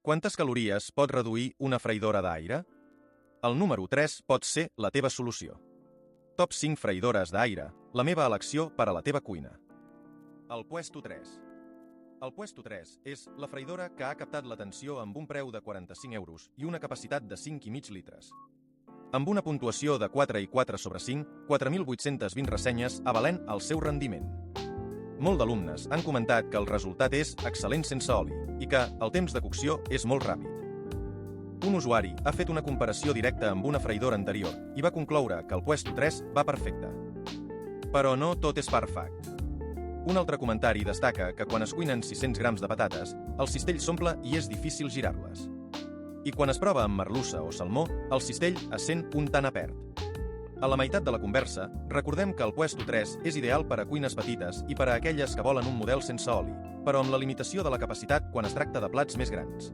Quantes calories pot reduir una freïdora d'aire? El número 3 pot ser la teva solució. Top 5 freïdores d'aire, la meva elecció per a la teva cuina. El Puesto 3. El Puesto 3 és la freïdora que ha captat l'atenció amb un preu de 45 euros i una capacitat de 5,5 litres. Amb una puntuació de 4,4 sobre 5, 4.820 ressenyes avalen el seu rendiment. Molts d'alumnes han comentat que el resultat és excel·lent sense oli i que el temps de cocció és molt ràpid. Un usuari ha fet una comparació directa amb una freïdora anterior i va concloure que el Puesto 3 va perfecte. Però no tot és perfecte. Un altre comentari destaca que quan es cuinen 600 grams de patates, el cistell s'omple i és difícil girar-les. I quan es prova amb merlussa o salmó, el cistell es sent un tant apert. A la meitat de la conversa, recordem que el Puesto 3 és ideal per a cuines petites i per a aquelles que volen un model sense oli, però amb la limitació de la capacitat quan es tracta de plats més grans.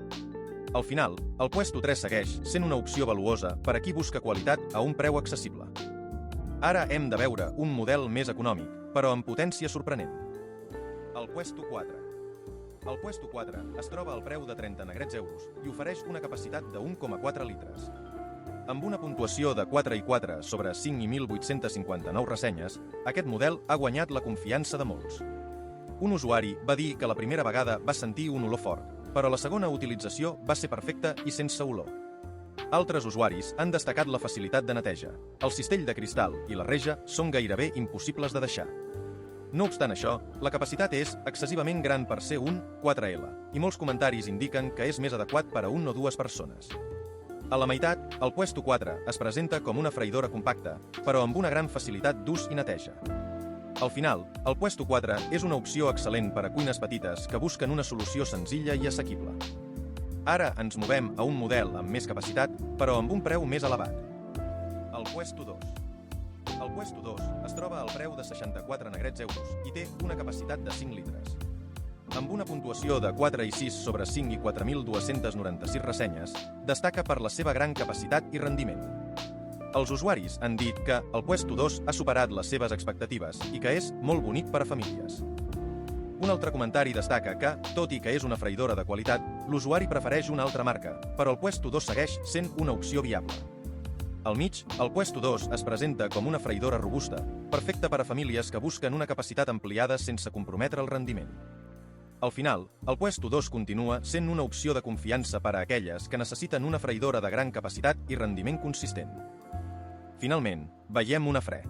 Al final, el Puesto 3 segueix sent una opció valuosa per a qui busca qualitat a un preu accessible. Ara hem de veure un model més econòmic, però amb potència sorprenent. El Puesto 4. El Puesto 4 es troba al preu de 30 negrets euros i ofereix una capacitat de 1,4 litres. Amb una puntuació de 4,4 sobre 5.859 ressenyes, aquest model ha guanyat la confiança de molts. Un usuari va dir que la primera vegada va sentir un olor fort, però la segona utilització va ser perfecta i sense olor. Altres usuaris han destacat la facilitat de neteja. El cistell de cristal i la reja són gairebé impossibles de deixar. No obstant això, la capacitat és excessivament gran per ser un 4L, i molts comentaris indiquen que és més adequat per a un o dues persones. A la meitat, el Puesto 4 es presenta com una freïdora compacta, però amb una gran facilitat d'ús i neteja. Al final, el Puesto 4 és una opció excel·lent per a cuines petites que busquen una solució senzilla i assequible. Ara ens movem a un model amb més capacitat, però amb un preu més elevat. El Puesto 2. El Puesto 2 es troba al preu de 64 negrets euros i té una capacitat de 5 litres. Amb una puntuació de 4,6 sobre 5 i 4.296 ressenyes, destaca per la seva gran capacitat i rendiment. Els usuaris han dit que el Puesto 2 ha superat les seves expectatives i que és molt bonic per a famílies. Un altre comentari destaca que, tot i que és una freïdora de qualitat, l'usuari prefereix una altra marca, però el Puesto 2 segueix sent una opció viable. Al mig, el Puesto 2 es presenta com una freïdora robusta, perfecta per a famílies que busquen una capacitat ampliada sense comprometre el rendiment. Al final, el Puesto 2 continua sent una opció de confiança per a aquelles que necessiten una freïdora de gran capacitat i rendiment consistent. Finalment, veiem una fre.